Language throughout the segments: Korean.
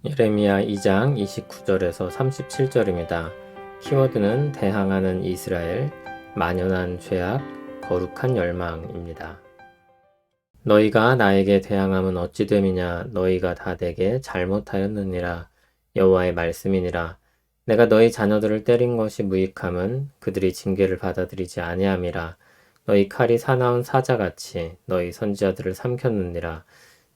예레미야 2장 29절에서 37절입니다. 키워드는 대항하는 이스라엘, 만연한 죄악, 거룩한 열망입니다. 너희가 나에게 대항함은 어찌 됨이냐? 너희가 다 내게 잘못하였느니라. 여호와의 말씀이니라. 내가 너희 자녀들을 때린 것이 무익함은 그들이 징계를 받아들이지 아니함이라. 너희 칼이 사나운 사자같이 너희 선지자들을 삼켰느니라.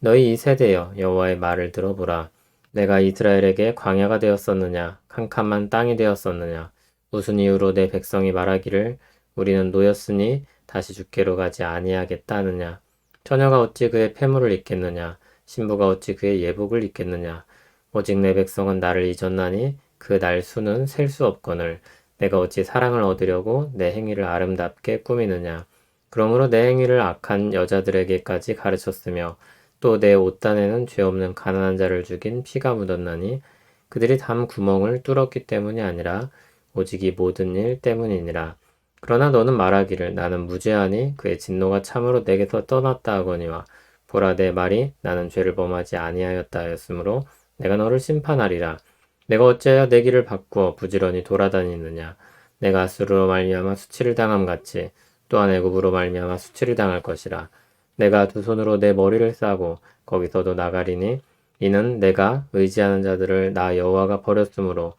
너희 이 세대여 여호와의 말을 들어보라. 내가 이스라엘에게 광야가 되었었느냐? 캄캄한 땅이 되었었느냐? 무슨 이유로 내 백성이 말하기를 우리는 노였으니 다시 주께로 가지 아니하겠다 하느냐? 처녀가 어찌 그의 패물을 입겠느냐? 신부가 어찌 그의 예복을 입겠느냐? 오직 내 백성은 나를 잊었나니 그 날 수는 셀 수 없거늘 내가 어찌 사랑을 얻으려고 내 행위를 아름답게 꾸미느냐? 그러므로 내 행위를 악한 여자들에게까지 가르쳤으며 또 내 옷단에는 죄 없는 가난한 자를 죽인 피가 묻었나니 그들이 담 구멍을 뚫었기 때문이 아니라 오직 이 모든 일 때문이니라. 그러나 너는 말하기를 나는 무죄하니 그의 진노가 참으로 내게서 떠났다 하거니와 보라 내 말이 나는 죄를 범하지 아니하였다 하였으므로 내가 너를 심판하리라. 내가 어찌하여 내 길을 바꾸어 부지런히 돌아다니느냐? 내가 아수르로 말미암아 수치를 당함 같이 또한 애굽으로 말미암아 수치를 당할 것이라. 내가 두 손으로 내 머리를 싸고 거기서도 나가리니 이는 내가 의지하는 자들을 나 여호와가 버렸으므로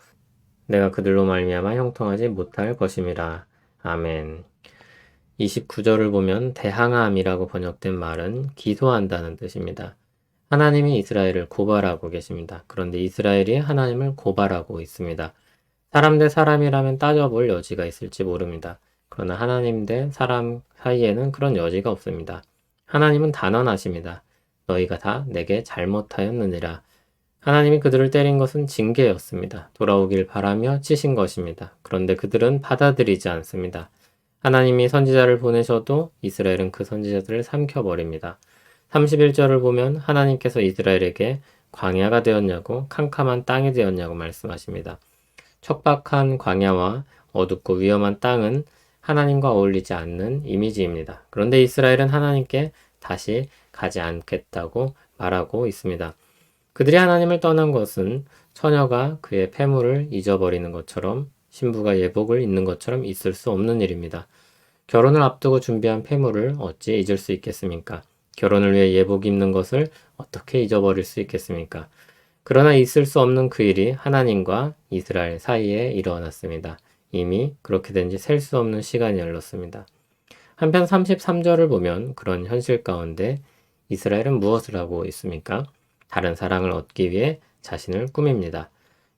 내가 그들로 말미암아 형통하지 못할 것임이라. 아멘. 29절을 보면 대항함이라고 번역된 말은 기소한다는 뜻입니다. 하나님이 이스라엘을 고발하고 계십니다. 그런데 이스라엘이 하나님을 고발하고 있습니다. 사람 대 사람이라면 따져볼 여지가 있을지 모릅니다. 그러나 하나님 대 사람 사이에는 그런 여지가 없습니다. 하나님은 단언하십니다. 너희가 다 내게 잘못하였느니라. 하나님이 그들을 때린 것은 징계였습니다. 돌아오길 바라며 치신 것입니다. 그런데 그들은 받아들이지 않습니다. 하나님이 선지자를 보내셔도 이스라엘은 그 선지자들을 삼켜버립니다. 31절을 보면 하나님께서 이스라엘에게 광야가 되었냐고 캄캄한 땅이 되었냐고 말씀하십니다. 척박한 광야와 어둡고 위험한 땅은 하나님과 어울리지 않는 이미지입니다. 그런데 이스라엘은 하나님께 다시 가지 않겠다고 말하고 있습니다. 그들이 하나님을 떠난 것은 처녀가 그의 패물을 잊어버리는 것처럼 신부가 예복을 잊는 것처럼 있을 수 없는 일입니다. 결혼을 앞두고 준비한 패물을 어찌 잊을 수 있겠습니까? 결혼을 위해 예복 입는 것을 어떻게 잊어버릴 수 있겠습니까? 그러나 있을 수 없는 그 일이 하나님과 이스라엘 사이에 일어났습니다. 이미 그렇게 된 지 셀 수 없는 시간이 흘렀습니다. 한편 33절을 보면 그런 현실 가운데 이스라엘은 무엇을 하고 있습니까? 다른 사랑을 얻기 위해 자신을 꾸밉니다.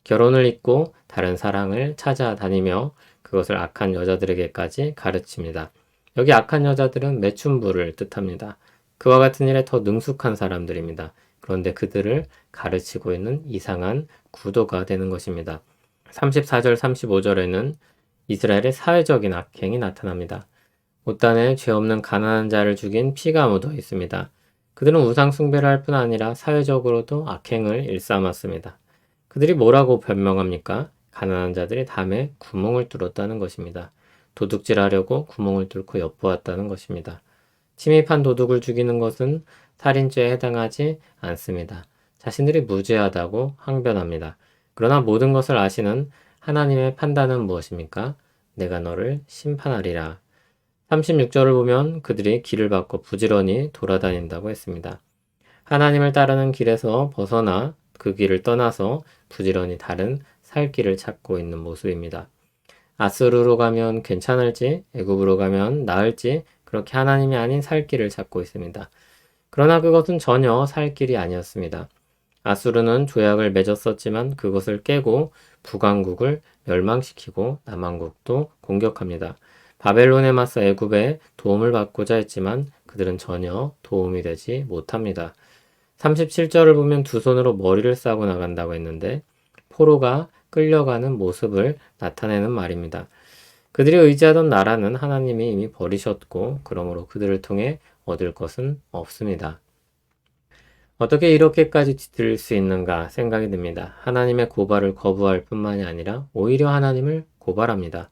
결혼을 잊고 다른 사랑을 찾아다니며 그것을 악한 여자들에게까지 가르칩니다. 여기 악한 여자들은 매춘부를 뜻합니다. 그와 같은 일에 더 능숙한 사람들입니다. 그런데 그들을 가르치고 있는 이상한 구도가 되는 것입니다. 34절, 35절에는 이스라엘의 사회적인 악행이 나타납니다. 옷단에 죄 없는 가난한 자를 죽인 피가 묻어 있습니다. 그들은 우상 숭배를 할 뿐 아니라 사회적으로도 악행을 일삼았습니다. 그들이 뭐라고 변명합니까? 가난한 자들이 담에 구멍을 뚫었다는 것입니다. 도둑질하려고 구멍을 뚫고 엿보았다는 것입니다. 침입한 도둑을 죽이는 것은 살인죄에 해당하지 않습니다. 자신들이 무죄하다고 항변합니다. 그러나 모든 것을 아시는 하나님의 판단은 무엇입니까? 내가 너를 심판하리라. 36절을 보면 그들이 길을 바꿔 부지런히 돌아다닌다고 했습니다. 하나님을 따르는 길에서 벗어나 그 길을 떠나서 부지런히 다른 살 길을 찾고 있는 모습입니다. 아스루로 가면 괜찮을지, 애굽으로 가면 나을지 그렇게 하나님이 아닌 살 길을 찾고 있습니다. 그러나 그것은 전혀 살 길이 아니었습니다. 아수르는 조약을 맺었었지만 그것을 깨고 북왕국을 멸망시키고 남왕국도 공격합니다. 바벨론에 맞서 애굽에 도움을 받고자 했지만 그들은 전혀 도움이 되지 못합니다. 37절을 보면 두 손으로 머리를 싸고 나간다고 했는데 포로가 끌려가는 모습을 나타내는 말입니다. 그들이 의지하던 나라는 하나님이 이미 버리셨고 그러므로 그들을 통해 얻을 것은 없습니다. 어떻게 이렇게까지 뒤틀릴 수 있는가 생각이 듭니다. 하나님의 고발을 거부할 뿐만이 아니라 오히려 하나님을 고발합니다.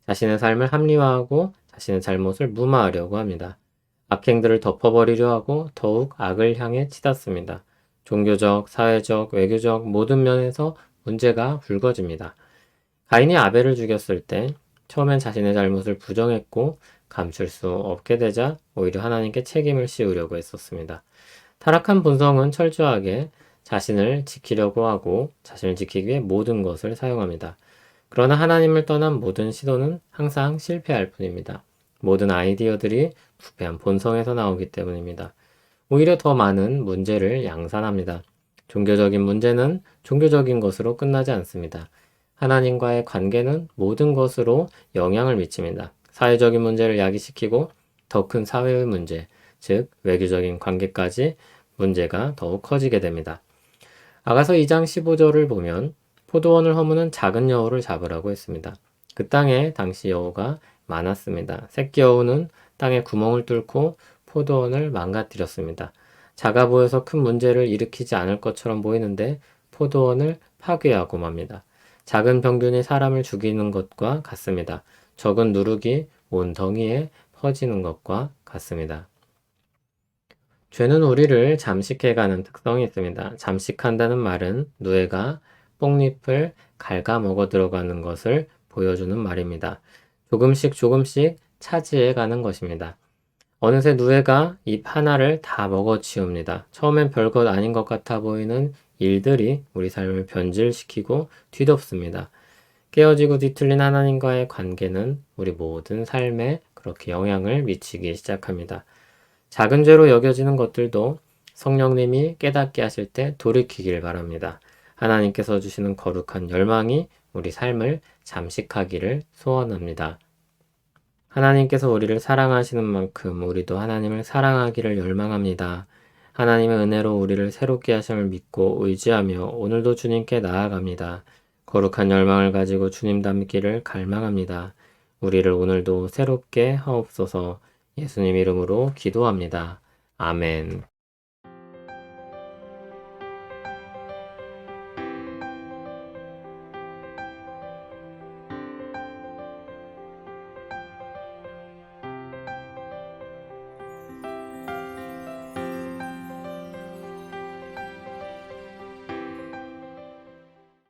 자신의 삶을 합리화하고 자신의 잘못을 무마하려고 합니다. 악행들을 덮어버리려 하고 더욱 악을 향해 치닫습니다. 종교적, 사회적, 외교적 모든 면에서 문제가 불거집니다. 가인이 아벨을 죽였을 때 처음엔 자신의 잘못을 부정했고 감출 수 없게 되자 오히려 하나님께 책임을 씌우려고 했었습니다. 타락한 본성은 철저하게 자신을 지키려고 하고 자신을 지키기 위해 모든 것을 사용합니다. 그러나 하나님을 떠난 모든 시도는 항상 실패할 뿐입니다. 모든 아이디어들이 부패한 본성에서 나오기 때문입니다. 오히려 더 많은 문제를 양산합니다. 종교적인 문제는 종교적인 것으로 끝나지 않습니다. 하나님과의 관계는 모든 것으로 영향을 미칩니다. 사회적인 문제를 야기시키고 더 큰 사회의 문제, 즉 외교적인 관계까지 문제가 더욱 커지게 됩니다. 아가서 2장 15절을 보면 포도원을 허무는 작은 여우를 잡으라고 했습니다. 그 땅에 당시 여우가 많았습니다. 새끼 여우는 땅에 구멍을 뚫고 포도원을 망가뜨렸습니다. 작아 보여서 큰 문제를 일으키지 않을 것처럼 보이는데 포도원을 파괴하고 맙니다. 작은 병균이 사람을 죽이는 것과 같습니다. 적은 누룩이 온 덩이에 퍼지는 것과 같습니다. 죄는 우리를 잠식해가는 특성이 있습니다. 잠식한다는 말은 누에가 뽕잎을 갉아먹어 들어가는 것을 보여주는 말입니다. 조금씩 조금씩 차지해가는 것입니다. 어느새 누에가 잎 하나를 다 먹어치웁니다. 처음엔 별것 아닌 것 같아 보이는 일들이 우리 삶을 변질시키고 뒤덮습니다. 깨어지고 뒤틀린 하나님과의 관계는 우리 모든 삶에 그렇게 영향을 미치기 시작합니다. 작은 죄로 여겨지는 것들도 성령님이 깨닫게 하실 때 돌이키길 바랍니다. 하나님께서 주시는 거룩한 열망이 우리 삶을 잠식하기를 소원합니다. 하나님께서 우리를 사랑하시는 만큼 우리도 하나님을 사랑하기를 열망합니다. 하나님의 은혜로 우리를 새롭게 하심을 믿고 의지하며 오늘도 주님께 나아갑니다. 거룩한 열망을 가지고 주님 닮기를 갈망합니다. 우리를 오늘도 새롭게 하옵소서. 예수님 이름으로 기도합니다. 아멘.